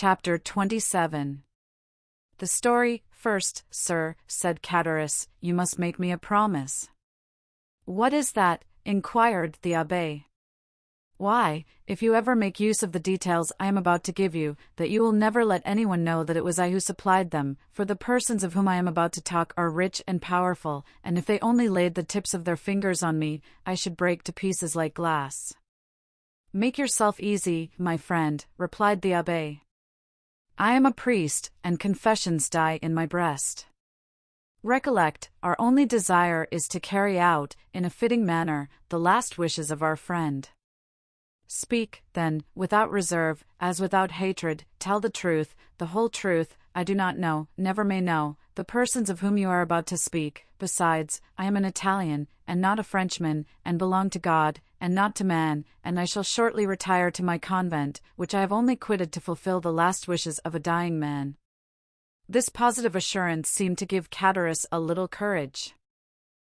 Chapter 27. The story. First, sir, said Chatteris, you must make me a promise. What is that? Inquired the abbé. Why, if you ever make use of the details I am about to give you, that you will never let anyone know that it was I who supplied them, for the persons of whom I am about to talk are rich and powerful, and if they only laid the tips of their fingers on me, I should break to pieces like glass. Make yourself easy, my friend, replied the abbé. I am a priest, and confessions die in my breast. Recollect, our only desire is to carry out, in a fitting manner, the last wishes of our friend. Speak, then, without reserve, as without hatred, tell the truth, the whole truth. I do not know, never may know, the persons of whom you are about to speak. Besides, I am an Italian, and not a Frenchman, and belong to God, and not to man, and I shall shortly retire to my convent, which I have only quitted to fulfill the last wishes of a dying man. This positive assurance seemed to give Chatteris a little courage.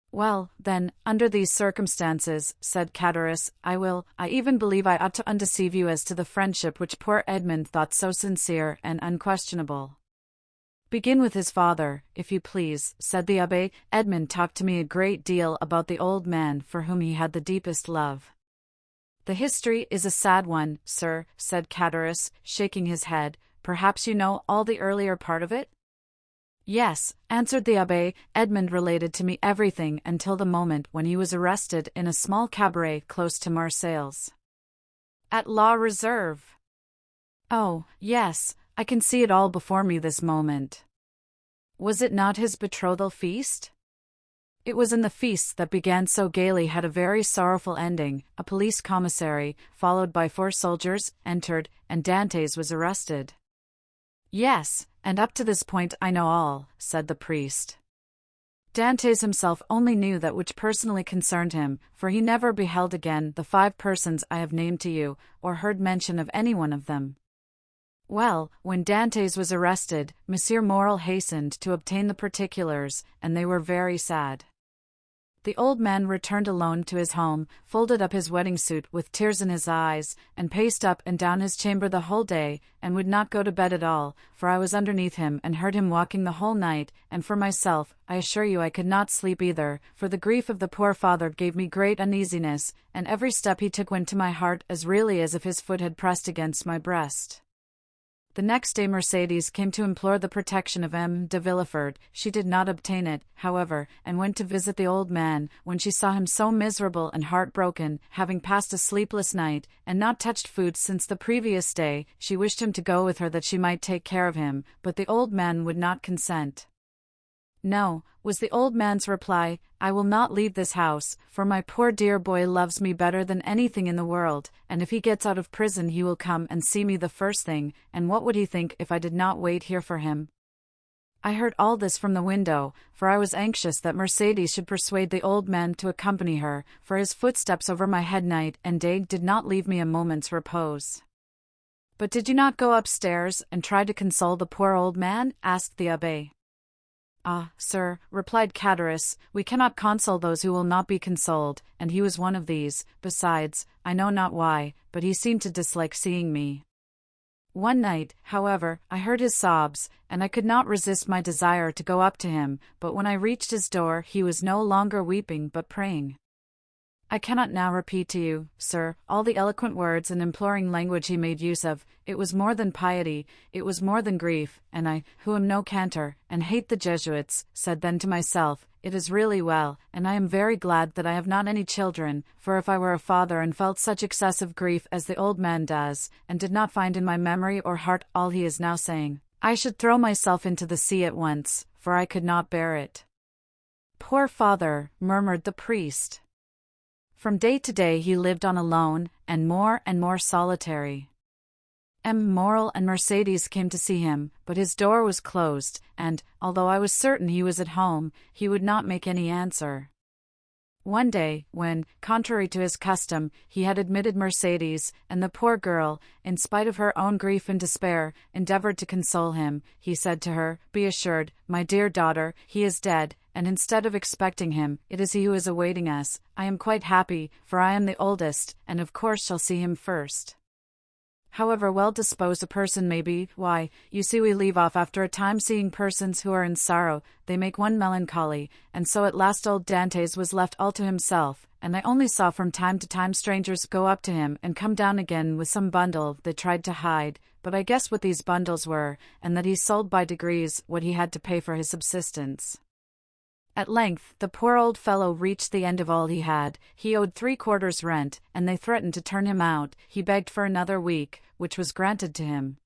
Well, then, under these circumstances, said Chatteris, I even believe I ought to undeceive you as to the friendship which poor Edmund thought so sincere and unquestionable. Begin with his father, if you please, said the abbé. Edmund talked to me a great deal about the old man for whom he had the deepest love. The history is a sad one, sir, said Chatteris, shaking his head. Perhaps you know all the earlier part of it? Yes, answered the abbé. Edmund related to me everything until the moment when he was arrested in a small cabaret close to Marseilles. At La Reserve. Oh, yes, I can see it all before me this moment. Was it not his betrothal feast? It was, in the feast that began so gaily had a very sorrowful ending. A police commissary, followed by 4 soldiers, entered, and Dantes was arrested. Yes, and up to this point I know all, said the priest. Dantes himself only knew that which personally concerned him, for he never beheld again the 5 persons I have named to you, or heard mention of any one of them. Well, when Dantes was arrested, Monsieur Morel hastened to obtain the particulars, and they were very sad. The old man returned alone to his home, folded up his wedding suit with tears in his eyes, and paced up and down his chamber the whole day, and would not go to bed at all, for I was underneath him and heard him walking the whole night, and for myself, I assure you I could not sleep either, for the grief of the poor father gave me great uneasiness, and every step he took went to my heart as really as if his foot had pressed against my breast. The next day Mercedes came to implore the protection of M. de Villefort. She did not obtain it, however, and went to visit the old man, when she saw him so miserable and heartbroken, having passed a sleepless night, and not touched food since the previous day. She wished him to go with her that she might take care of him, but the old man would not consent. No, was the old man's reply, I will not leave this house, for my poor dear boy loves me better than anything in the world, and if he gets out of prison he will come and see me the first thing, and what would he think if I did not wait here for him? I heard all this from the window, for I was anxious that Mercedes should persuade the old man to accompany her, for his footsteps over my head night and day did not leave me a moment's repose. But did you not go upstairs and try to console the poor old man? Asked the abbé. Ah, sir, replied Chatteris, we cannot console those who will not be consoled, and he was one of these. Besides, I know not why, but he seemed to dislike seeing me. One night, however, I heard his sobs, and I could not resist my desire to go up to him, but when I reached his door he was no longer weeping but praying. I cannot now repeat to you, sir, all the eloquent words and imploring language he made use of. It was more than piety, it was more than grief, and I, who am no cantor, and hate the Jesuits, said then to myself, it is really well, and I am very glad that I have not any children, for if I were a father and felt such excessive grief as the old man does, and did not find in my memory or heart all he is now saying, I should throw myself into the sea at once, for I could not bear it. Poor father, murmured the priest. From day to day he lived on alone, and more solitary. M. Morel and Mercedes came to see him, but his door was closed, and, although I was certain he was at home, he would not make any answer. One day, when, contrary to his custom, he had admitted Mercedes, and the poor girl, in spite of her own grief and despair, endeavored to console him, he said to her, Be assured, my dear daughter, he is dead, and instead of expecting him, it is he who is awaiting us. I am quite happy, for I am the oldest, and of course shall see him first. however well-disposed a person may be, why, you see we leave off after a time seeing persons who are in sorrow, they make one melancholy, and so at last old Dantes was left all to himself, and I only saw from time to time strangers go up to him and come down again with some bundle they tried to hide, but I guessed what these bundles were, and that he sold by degrees what he had to pay for his subsistence. At length, the poor old fellow reached the end of all he had. He owed 3/4 rent, and they threatened to turn him out. He begged for another week, which was granted to him.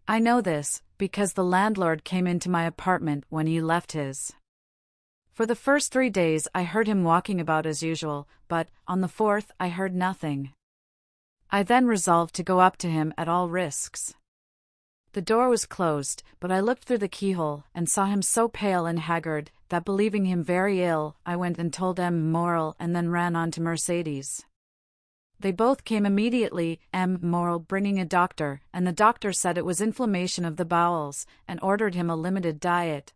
I know this, because the landlord came into my apartment when he left his. For the first 3 days I heard him walking about as usual, but, on the 4th, I heard nothing. I then resolved to go up to him at all risks. The door was closed, but I looked through the keyhole, and saw him so pale and haggard, that believing him very ill, I went and told M. Morel and then ran on to Mercedes. They both came immediately, M. Morel bringing a doctor, and the doctor said it was inflammation of the bowels, and ordered him a limited diet.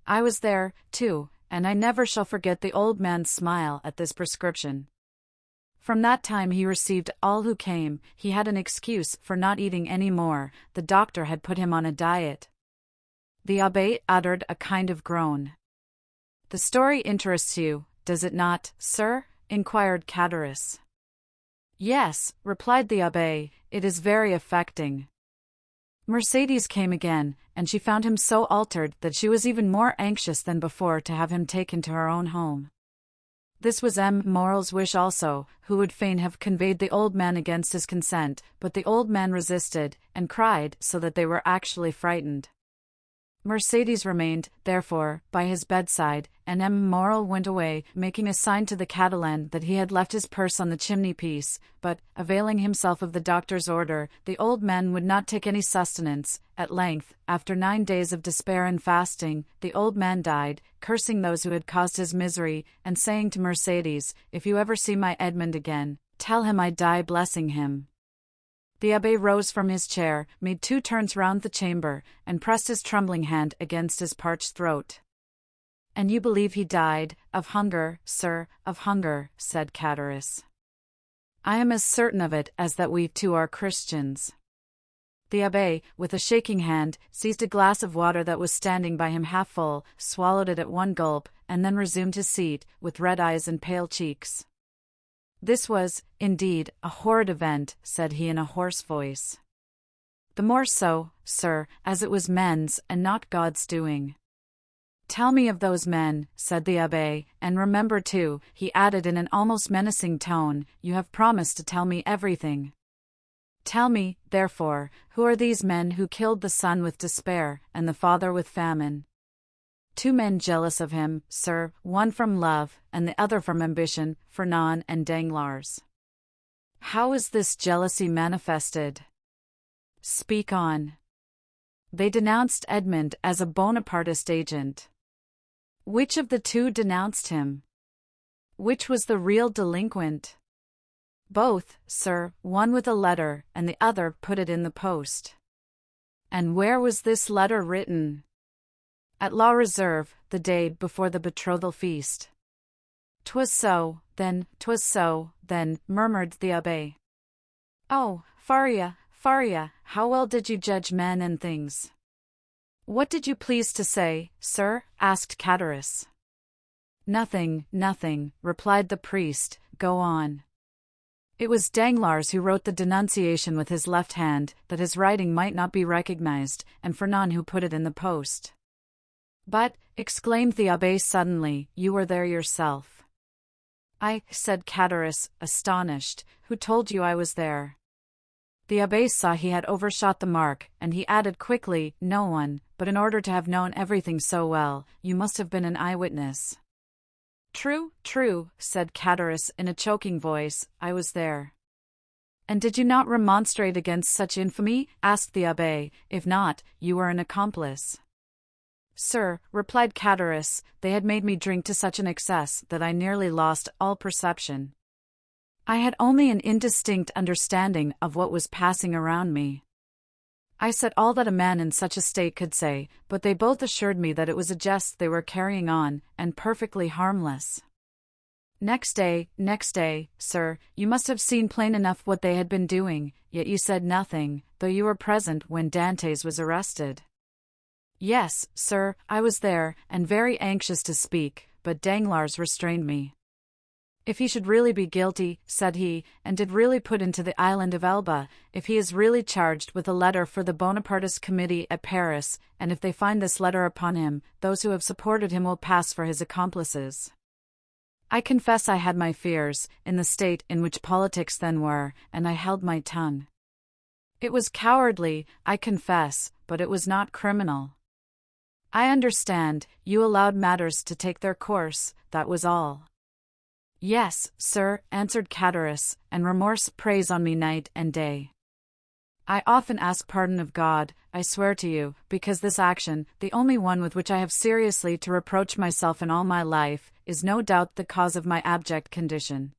I was there, too, and I never shall forget the old man's smile at this prescription. From that time he received all who came. He had an excuse for not eating any more. The doctor had put him on a diet. The abbé uttered a kind of groan. The story interests you, does it not, sir? Inquired Cadaris. Yes, replied the abbé, it is very affecting. Mercedes came again, and she found him so altered that she was even more anxious than before to have him taken to her own home. This was M. Morel's wish also, who would fain have conveyed the old man against his consent, but the old man resisted, and cried so that they were actually frightened. Mercedes remained, therefore, by his bedside, and M. Morel went away, making a sign to the Catalan that he had left his purse on the chimney-piece, but, availing himself of the doctor's order, the old man would not take any sustenance. At length, after 9 days of despair and fasting, the old man died, cursing those who had caused his misery, and saying to Mercedes, "If you ever see my Edmund again, tell him I die blessing him." The abbé rose from his chair, made 2 turns round the chamber, and pressed his trembling hand against his parched throat. "And you believe he died, of hunger, sir, of hunger," said Cadaris. "I am as certain of it as that we too are Christians." The abbé, with a shaking hand, seized a glass of water that was standing by him half full, swallowed it at one gulp, and then resumed his seat, with red eyes and pale cheeks. "This was, indeed, a horrid event," said he in a hoarse voice. "The more so, sir, as it was men's and not God's doing." "Tell me of those men," said the abbé, "and remember too," he added in an almost menacing tone, "you have promised to tell me everything. Tell me, therefore, who are these men who killed the son with despair, and the father with famine?" "2 men jealous of him, sir, one from love, and the other from ambition, Fernand and Danglars." "How is this jealousy manifested?" "Speak on." "They denounced Edmund as a Bonapartist agent." "Which of the 2 denounced him?" "Which was the real delinquent?" "Both, sir, one with a letter, and the other put it in the post." "And where was this letter written?" "At La Reserve, the day before the betrothal feast." "'Twas so, then, murmured the abbé. "Oh, Faria, how well did you judge men and things?" "What did you please to say, sir?" asked Cadaris. Nothing, replied the priest, "go on." "It was Danglars who wrote the denunciation with his left hand, that his writing might not be recognized, and Fernand who put it in the post." "But," exclaimed the abbé suddenly, "you were there yourself." "I," said Cadaris, astonished, "who told you I was there?" The abbé saw he had overshot the mark, and he added quickly, "No one, but in order to have known everything so well, you must have been an eyewitness." True, said Cadaris in a choking voice, "I was there." "And did you not remonstrate against such infamy?" asked the abbé. "If not, you were an accomplice." "Sir," replied Cadaris, "they had made me drink to such an excess that I nearly lost all perception. I had only an indistinct understanding of what was passing around me. I said all that a man in such a state could say, but they both assured me that it was a jest they were carrying on, and perfectly harmless. Next day, sir, you must have seen plain enough what they had been doing, yet you said nothing, though you were present when Dantes was arrested. Yes, sir, I was there, and very anxious to speak, but Danglars restrained me. If he should really be guilty, said he, and did really put into the island of Elba, if he is really charged with a letter for the Bonapartist committee at Paris, and if they find this letter upon him, those who have supported him will pass for his accomplices. I confess I had my fears, in the state in which politics then were, and I held my tongue. It was cowardly, I confess, but it was not criminal. I understand, you allowed matters to take their course, that was all. Yes, sir, answered Cadaris, and remorse preys on me night and day. I often ask pardon of God, I swear to you, because this action, the only one with which I have seriously to reproach myself in all my life, is no doubt the cause of my abject condition.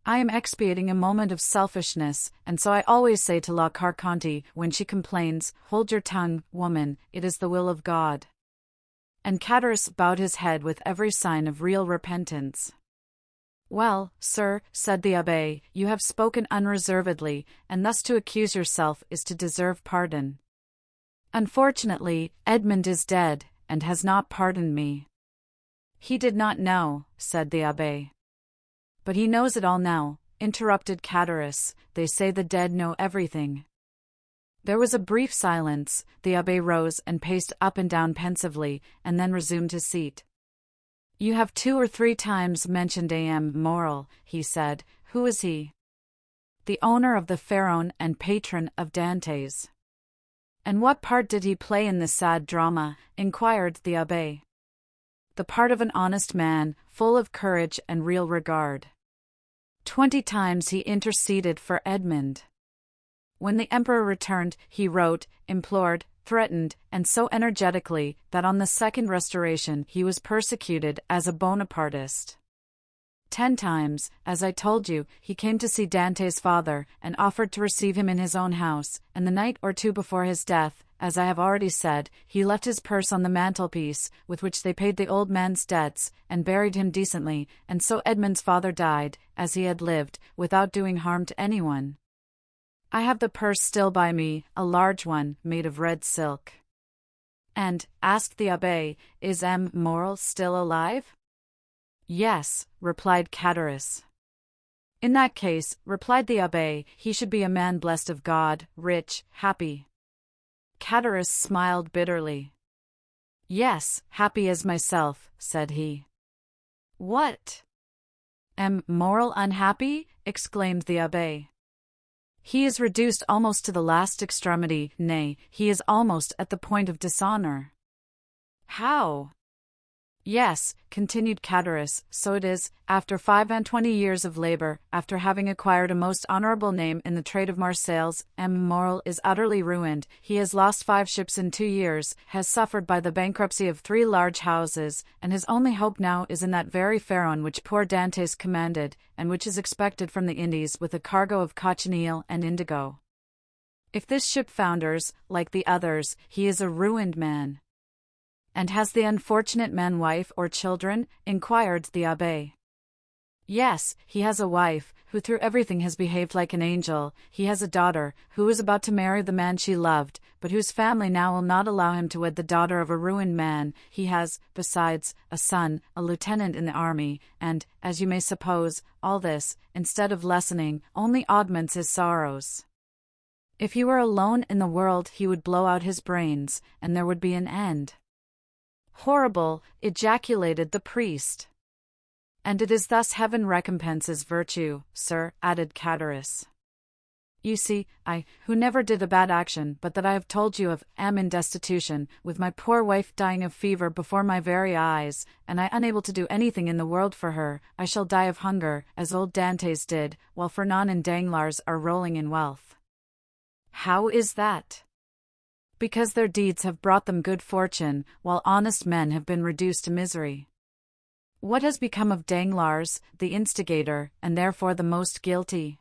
I am expiating a moment of selfishness, and so I always say to La Carconte, when she complains, "Hold your tongue, woman, it is the will of God." And Cadaris bowed his head with every sign of real repentance. Well, sir, said the abbé, you have spoken unreservedly, and thus to accuse yourself is to deserve pardon. Unfortunately, Edmond is dead, and has not pardoned me. He did not know, said the abbé. But he knows it all now, interrupted Cadaris, they say the dead know everything. There was a brief silence, the abbé rose and paced up and down pensively, and then resumed his seat. You have 2 or 3 times mentioned A.M. Morel, he said. Who is he? The owner of the Pharaon and patron of Dantes. And what part did he play in this sad drama? Inquired the abbé. The part of an honest man, full of courage and real regard. 20 times he interceded for Edmond. When the emperor returned, he wrote, implored, threatened, and so energetically, that on the Second Restoration he was persecuted as a Bonapartist. 10 times, as I told you, he came to see Dante's father, and offered to receive him in his own house, and the night or 2 before his death, as I have already said, he left his purse on the mantelpiece, with which they paid the old man's debts, and buried him decently, and so Edmond's father died, as he had lived, without doing harm to anyone. I have the purse still by me, a large one, made of red silk. And, asked the abbé, is M. Morel still alive? Yes, replied Cadaris. In that case, replied the abbé, he should be a man blessed of God, rich, happy. Cadaris smiled bitterly. Yes, happy as myself, said he. What? M. Morel unhappy? Exclaimed the abbé. He is reduced almost to the last extremity, nay, he is almost at the point of dishonor. How? Yes, continued Cadaris, so it is, after 25 years of labor, after having acquired a most honorable name in the trade of Marseilles, M. Morel is utterly ruined, he has lost 5 ships in 2 years, has suffered by the bankruptcy of 3 large houses, and his only hope now is in that very Pharaon which poor Dantes commanded, and which is expected from the Indies with a cargo of cochineal and indigo. If this ship founders, like the others, he is a ruined man. And has the unfortunate man wife or children? Inquired the abbé. Yes, he has a wife, who through everything has behaved like an angel. He has a daughter, who is about to marry the man she loved, but whose family now will not allow him to wed the daughter of a ruined man. He has, besides, a son, a lieutenant in the army, and, as you may suppose, all this, instead of lessening, only augments his sorrows. If he were alone in the world he would blow out his brains, and there would be an end. Horrible, ejaculated the priest. And it is thus heaven recompenses virtue, sir, added Cadaris. You see, I, who never did a bad action but that I have told you of, am in destitution, with my poor wife dying of fever before my very eyes, and I unable to do anything in the world for her. I shall die of hunger, as old Dantes did, while Fernand and Danglars are rolling in wealth. How is that? Because their deeds have brought them good fortune, while honest men have been reduced to misery. What has become of Danglars, the instigator, and therefore the most guilty?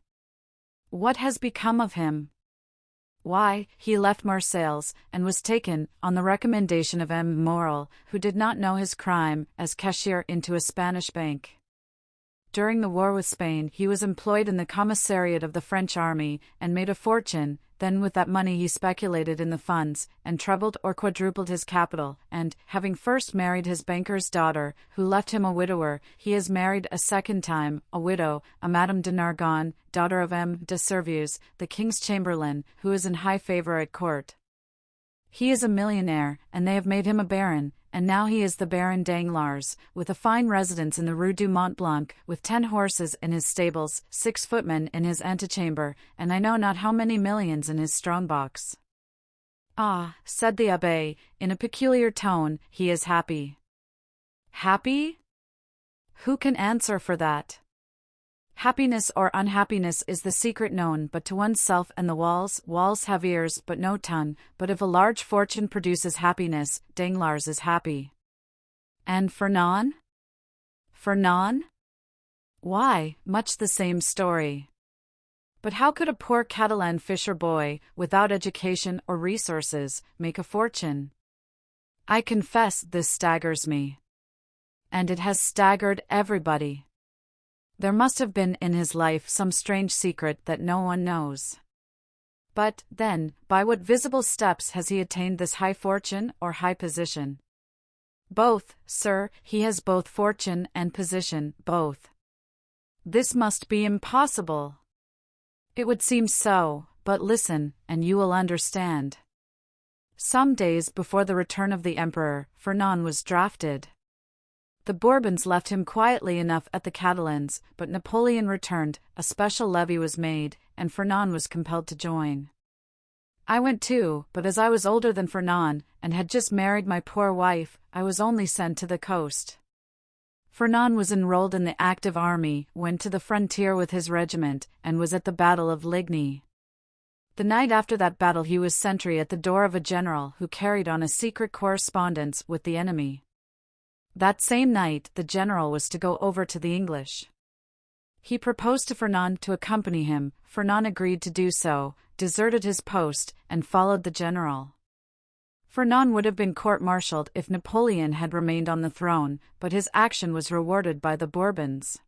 What has become of him? Why, he left Marseilles, and was taken, on the recommendation of M. Morel, who did not know his crime, as cashier into a Spanish bank. During the war with Spain, he was employed in the commissariat of the French army, and made a fortune. Then with that money he speculated in the funds, and trebled or quadrupled his capital, and, having first married his banker's daughter, who left him a widower, he has married a second time, a widow, a Madame de Nargonne, daughter of M. de Servieux, the king's chamberlain, who is in high favor at court. He is a millionaire, and they have made him a baron, and now he is the Baron Danglars, with a fine residence in the Rue du Mont Blanc, with 10 horses in his stables, 6 footmen in his antechamber, and I know not how many millions in his strong-box. Ah, said the abbé, in a peculiar tone, he is happy. Happy? Who can answer for that? Happiness or unhappiness is the secret known but to oneself, and the walls have ears but no tongue, but if a large fortune produces happiness, Danglars is happy. And Fernand? Fernand? Why, much the same story. But how could a poor Catalan fisher boy, without education or resources, make a fortune? I confess this staggers me. And it has staggered everybody. There must have been in his life some strange secret that no one knows. But, then, by what visible steps has he attained this high fortune or high position? Both, sir, he has both fortune and position, both. This must be impossible. It would seem so, but listen, and you will understand. Some days before the return of the Emperor, Fernand was drafted. The Bourbons left him quietly enough at the Catalans, but Napoleon returned, a special levy was made, and Fernand was compelled to join. I went too, but as I was older than Fernand, and had just married my poor wife, I was only sent to the coast. Fernand was enrolled in the active army, went to the frontier with his regiment, and was at the Battle of Ligny. The night after that battle he was sentry at the door of a general who carried on a secret correspondence with the enemy. That same night the general was to go over to the English. He proposed to Fernand to accompany him. Fernand agreed to do so, deserted his post, and followed the general. Fernand would have been court-martialed if Napoleon had remained on the throne, but his action was rewarded by the Bourbons.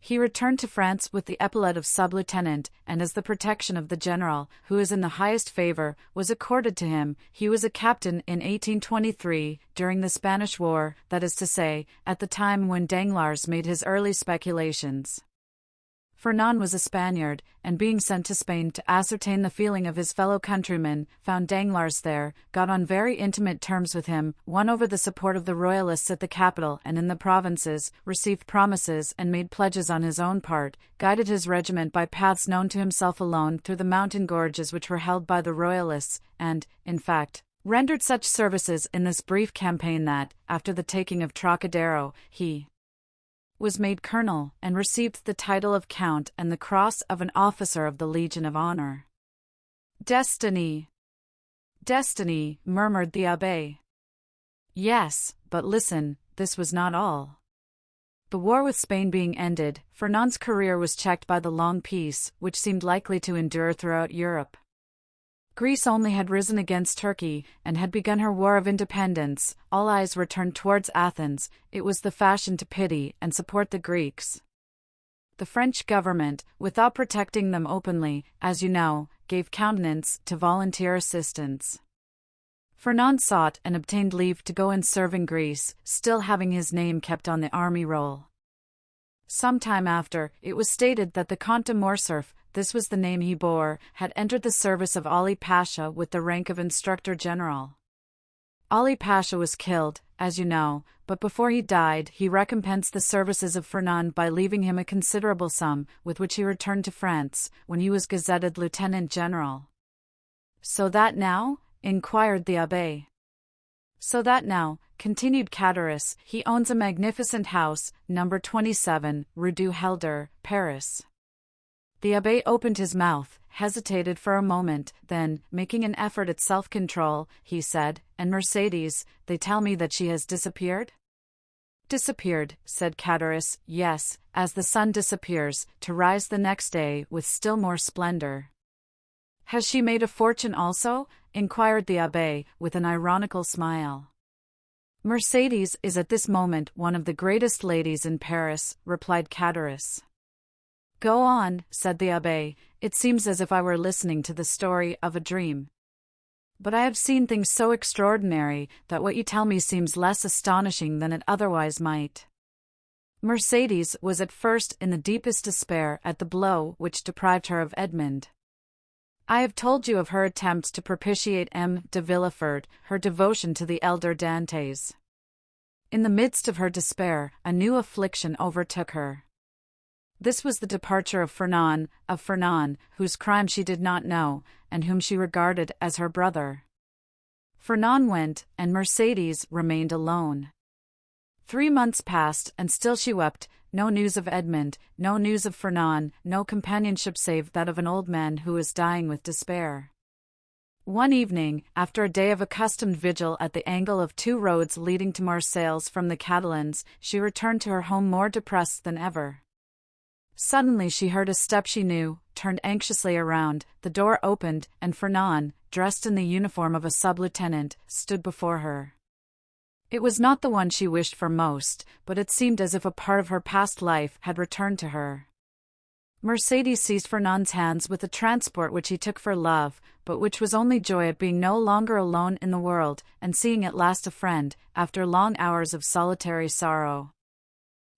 He returned to France with the epaulet of sub-lieutenant, and as the protection of the general, who is in the highest favor, was accorded to him, he was a captain in 1823, during the Spanish War, that is to say, at the time when Danglars made his early speculations. Fernand was a Spaniard, and being sent to Spain to ascertain the feeling of his fellow countrymen, found Danglars there, got on very intimate terms with him, won over the support of the royalists at the capital and in the provinces, received promises and made pledges on his own part, guided his regiment by paths known to himself alone through the mountain gorges which were held by the royalists, and, in fact, rendered such services in this brief campaign that, after the taking of Trocadero, he was made colonel, and received the title of count and the cross of an officer of the Legion of Honor. Destiny! Destiny, murmured the abbé. Yes, but listen, this was not all. The war with Spain being ended, Fernand's career was checked by the long peace, which seemed likely to endure throughout Europe. Greece only had risen against Turkey, and had begun her war of independence. All eyes were turned towards Athens. It was the fashion to pity and support the Greeks. The French government, without protecting them openly, as you know, gave countenance to volunteer assistance. Fernand sought and obtained leave to go and serve in Greece, still having his name kept on the army roll. Some time after, it was stated that the Comte de Morcerf, this was the name he bore, had entered the service of Ali Pasha with the rank of Instructor General. Ali Pasha was killed, as you know, but before he died he recompensed the services of Fernand by leaving him a considerable sum, with which he returned to France, when he was gazetted Lieutenant General. So that now? Inquired the abbé. So that now, continued Cadaris, he owns a magnificent house, number 27, Rue du Helder, Paris. The abbé opened his mouth, hesitated for a moment, then, making an effort at self-control, he said, "And Mercedes, they tell me that she has disappeared?" "Disappeared," said Cadaris, "yes, as the sun disappears, to rise the next day with still more splendor." "Has she made a fortune also?" inquired the abbé, with an ironical smile. Mercedes is at this moment one of the greatest ladies in Paris, replied Cadaris. Go on, said the abbé, it seems as if I were listening to the story of a dream. But I have seen things so extraordinary that what you tell me seems less astonishing than it otherwise might. Mercedes was at first in the deepest despair at the blow which deprived her of Edmond. I have told you of her attempts to propitiate M. de Villefort, her devotion to the elder Dantes. In the midst of her despair, a new affliction overtook her. This was the departure of Fernand, whose crime she did not know, and whom she regarded as her brother. Fernand went, and Mercedes remained alone. 3 months passed, and still she wept. No news of Edmond, no news of Fernand, no companionship save that of an old man who was dying with despair. One evening, after a day of accustomed vigil at the angle of 2 roads leading to Marseilles from the Catalans, she returned to her home more depressed than ever. Suddenly she heard a step she knew, turned anxiously around, the door opened, and Fernand, dressed in the uniform of a sub-lieutenant, stood before her. It was not the one she wished for most, but it seemed as if a part of her past life had returned to her. Mercedes seized Fernand's hands with a transport which he took for love, but which was only joy at being no longer alone in the world, and seeing at last a friend, after long hours of solitary sorrow.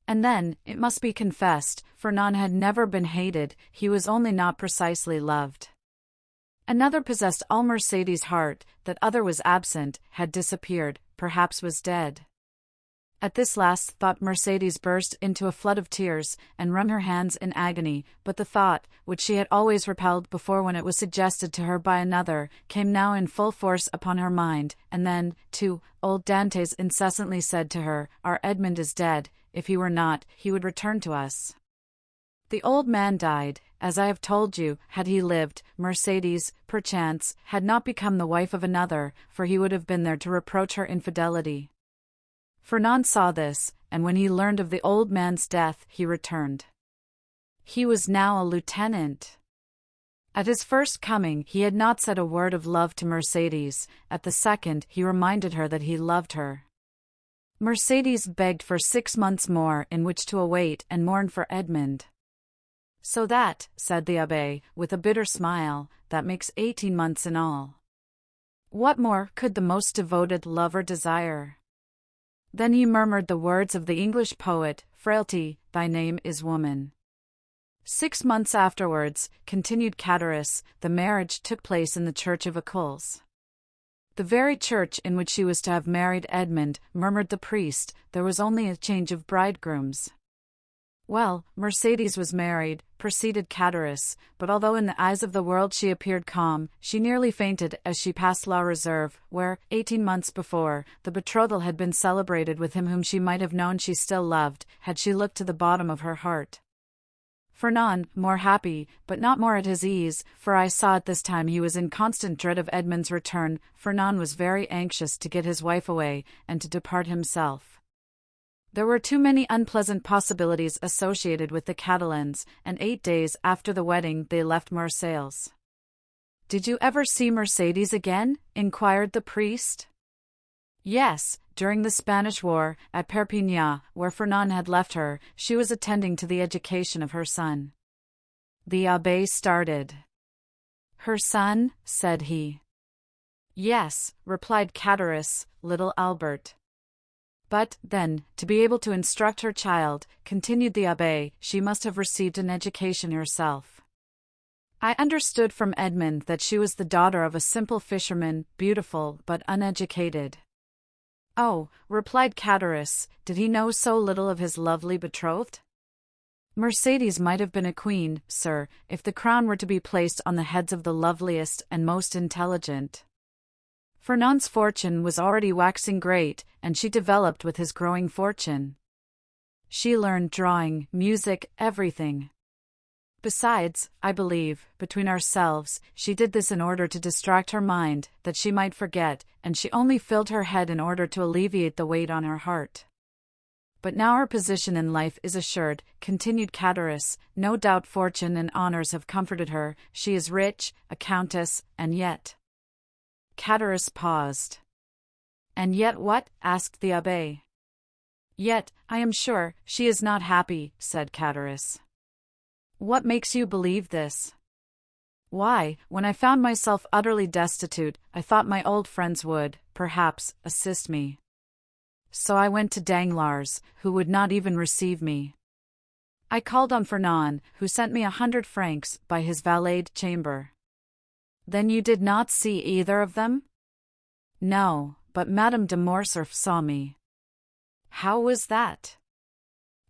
And then, it must be confessed, Fernand had never been hated, he was only not precisely loved. Another possessed all Mercedes' heart, that other was absent, had disappeared, perhaps was dead. At this last thought Mercedes burst into a flood of tears, and wrung her hands in agony, but the thought, which she had always repelled before when it was suggested to her by another, came now in full force upon her mind, and then, too, old Dantes incessantly said to her, "Our Edmond is dead, if he were not, he would return to us." The old man died, as I have told you. Had he lived, Mercedes, perchance, had not become the wife of another, for he would have been there to reproach her infidelity. Fernand saw this, and when he learned of the old man's death, he returned. He was now a lieutenant. At his first coming, he had not said a word of love to Mercedes. At the second, he reminded her that he loved her. Mercedes begged for 6 months more in which to await and mourn for Edmond. "So that," said the abbé, with a bitter smile, "that makes 18 months in all. What more could the most devoted lover desire?" Then he murmured the words of the English poet, "Frailty, thy name is woman." 6 months afterwards, continued Cadaris, the marriage took place in the church of Écoles. The very church in which she was to have married Edmond, murmured the priest, there was only a change of bridegrooms. "Well, Mercedes was married," proceeded Cadaris, "but although in the eyes of the world she appeared calm, she nearly fainted as she passed La Réserve, where, 18 months before, the betrothal had been celebrated with him whom she might have known she still loved, had she looked to the bottom of her heart. Fernand, more happy, but not more at his ease, for I saw at this time he was in constant dread of Edmond's return. Fernand was very anxious to get his wife away, and to depart himself. There were too many unpleasant possibilities associated with the Catalans, and 8 days after the wedding they left Marseilles. "Did you ever see Mercedes again?" inquired the priest. "Yes, during the Spanish War, at Perpignan, where Fernand had left her, she was attending to the education of her son." The abbé started. "Her son?" said he. "Yes," replied Cadaris, "little Albert." "But, then, to be able to instruct her child," continued the abbé, "she must have received an education herself. I understood from Edmond that she was the daughter of a simple fisherman, beautiful but uneducated." "Oh," replied Cadaris, "did he know so little of his lovely betrothed?" "Mercedes might have been a queen, sir, if the crown were to be placed on the heads of the loveliest and most intelligent. Fernand's fortune was already waxing great, and she developed with his growing fortune. She learned drawing, music, everything. Besides, I believe, between ourselves, she did this in order to distract her mind, that she might forget, and she only filled her head in order to alleviate the weight on her heart. But now her position in life is assured," continued Cadaris, "no doubt fortune and honors have comforted her, she is rich, a countess, and yet—" Cadaris paused. And yet what? Asked the abbé. Yet, I am sure, she is not happy, said Catullus. What makes you believe this? Why, when I found myself utterly destitute, I thought my old friends would, perhaps, assist me. So I went to Danglars, who would not even receive me. I called on Fernand, who sent me 100 francs by his valet chamber. Then you did not see either of them? No, but Madame de Morcerf saw me. How was that?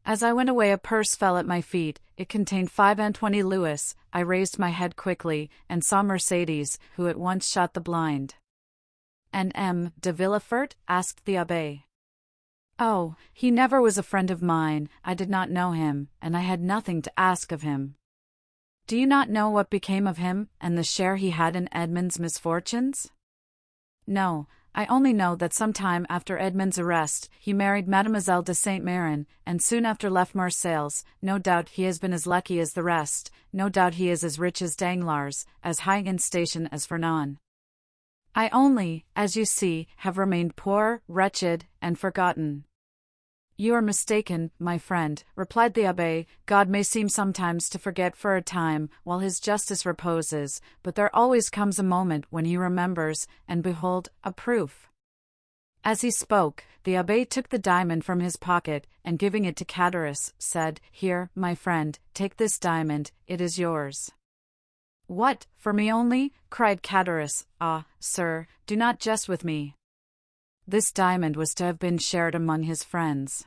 As I went away, a purse fell at my feet. It contained 25 louis. I raised my head quickly, and saw Mercédès, who at once shut the blind. And M. de Villefort? Asked the abbé. Oh, he never was a friend of mine. I did not know him, and I had nothing to ask of him. Do you not know what became of him, and the share he had in Edmond's misfortunes? No, I only know that some time after Edmond's arrest, he married Mademoiselle de Saint-Méran, and soon after left Marseilles. No doubt he has been as lucky as the rest, no doubt he is as rich as Danglars, as high in station as Fernand. I only, as you see, have remained poor, wretched, and forgotten. You are mistaken, my friend, replied the abbé. God may seem sometimes to forget for a time, while his justice reposes, but there always comes a moment when he remembers, and behold, a proof. As he spoke, the abbé took the diamond from his pocket, and giving it to Catullus, said, Here, my friend, take this diamond, it is yours. What, for me only? Cried Catullus. Ah, sir, do not jest with me. This diamond was to have been shared among his friends.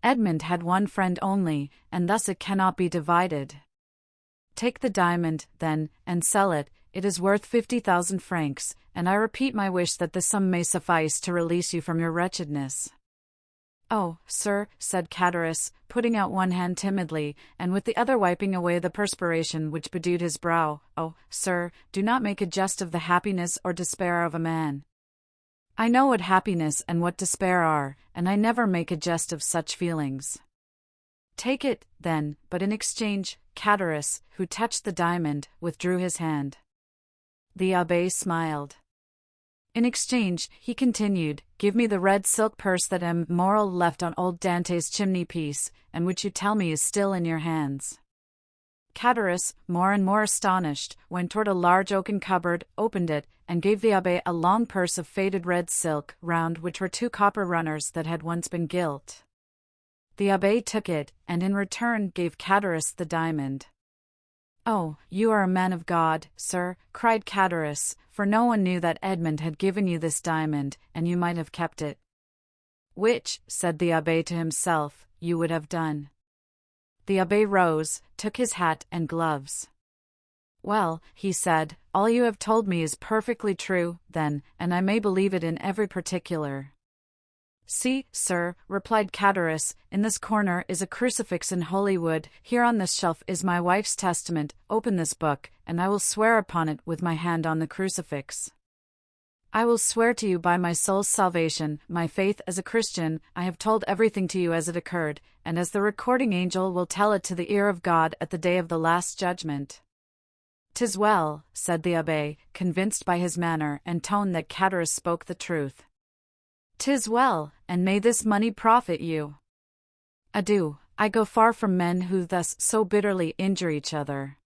Edmond had one friend only, and thus it cannot be divided. Take the diamond, then, and sell it. It is worth 50,000 francs, and I repeat my wish that the sum may suffice to release you from your wretchedness. Oh, sir, said Catullus, putting out one hand timidly, and with the other wiping away the perspiration which bedewed his brow, oh, sir, do not make a jest of the happiness or despair of a man. I know what happiness and what despair are, and I never make a jest of such feelings. Take it, then, but in exchange, Catullus, who touched the diamond, withdrew his hand. The abbé smiled. In exchange, he continued, give me the red silk purse that M. Morel left on old Dante's chimney-piece, and which you tell me is still in your hands. Catullus, more and more astonished, went toward a large oaken cupboard, opened it, and gave the abbé a long purse of faded red silk, round which were 2 copper runners that had once been gilt. The abbé took it, and in return gave Catullus the diamond. Oh, you are a man of God, sir, cried Catullus, for no one knew that Edmond had given you this diamond, and you might have kept it. Which, said the abbé to himself, you would have done. The abbé rose, took his hat and gloves. Well, he said, all you have told me is perfectly true, then, and I may believe it in every particular. See, sir, replied Catullus, in this corner is a crucifix in holy wood, here on this shelf is my wife's testament, open this book, and I will swear upon it with my hand on the crucifix. I will swear to you by my soul's salvation, my faith as a Christian, I have told everything to you as it occurred, and as the recording angel will tell it to the ear of God at the day of the last judgment. 'Tis well, said the abbé, convinced by his manner and tone that Catullus spoke the truth. 'Tis well, and may this money profit you. Adieu, I go far from men who thus so bitterly injure each other.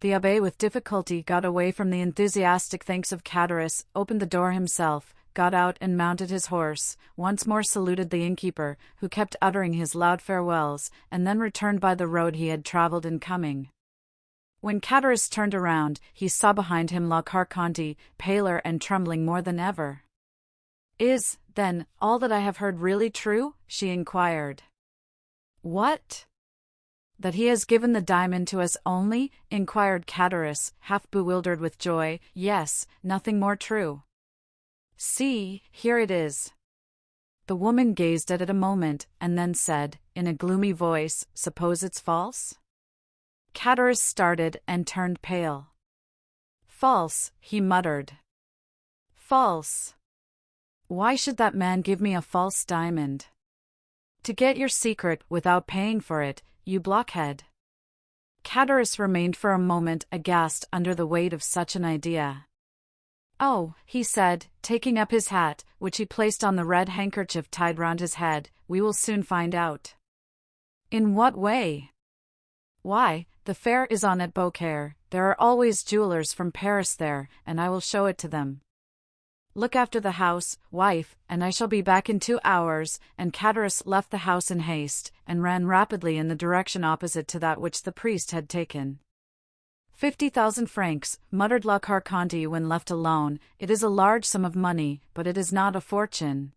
The abbé with difficulty got away from the enthusiastic thanks of Catullus, opened the door himself, got out and mounted his horse, once more saluted the innkeeper, who kept uttering his loud farewells, and then returned by the road he had travelled in coming. When Catullus turned around, he saw behind him La Carconte, paler and trembling more than ever. Is, then, all that I have heard really true? She inquired. What? That he has given the diamond to us only? Inquired Catullus, half bewildered with joy. Yes, nothing more true. See, here it is. The woman gazed at it a moment, and then said, in a gloomy voice, Suppose it's false? Catullus started and turned pale. False, he muttered. False. Why should that man give me a false diamond? To get your secret without paying for it, you blockhead. Catullus remained for a moment aghast under the weight of such an idea. Oh, he said, taking up his hat, which he placed on the red handkerchief tied round his head, we will soon find out. In what way? Why, the fair is on at Beaucaire, there are always jewelers from Paris there, and I will show it to them. Look after the house, wife, and I shall be back in 2 hours, and Cadaris left the house in haste, and ran rapidly in the direction opposite to that which the priest had taken. 50,000 francs, muttered La Carconte when left alone, it is a large sum of money, but it is not a fortune.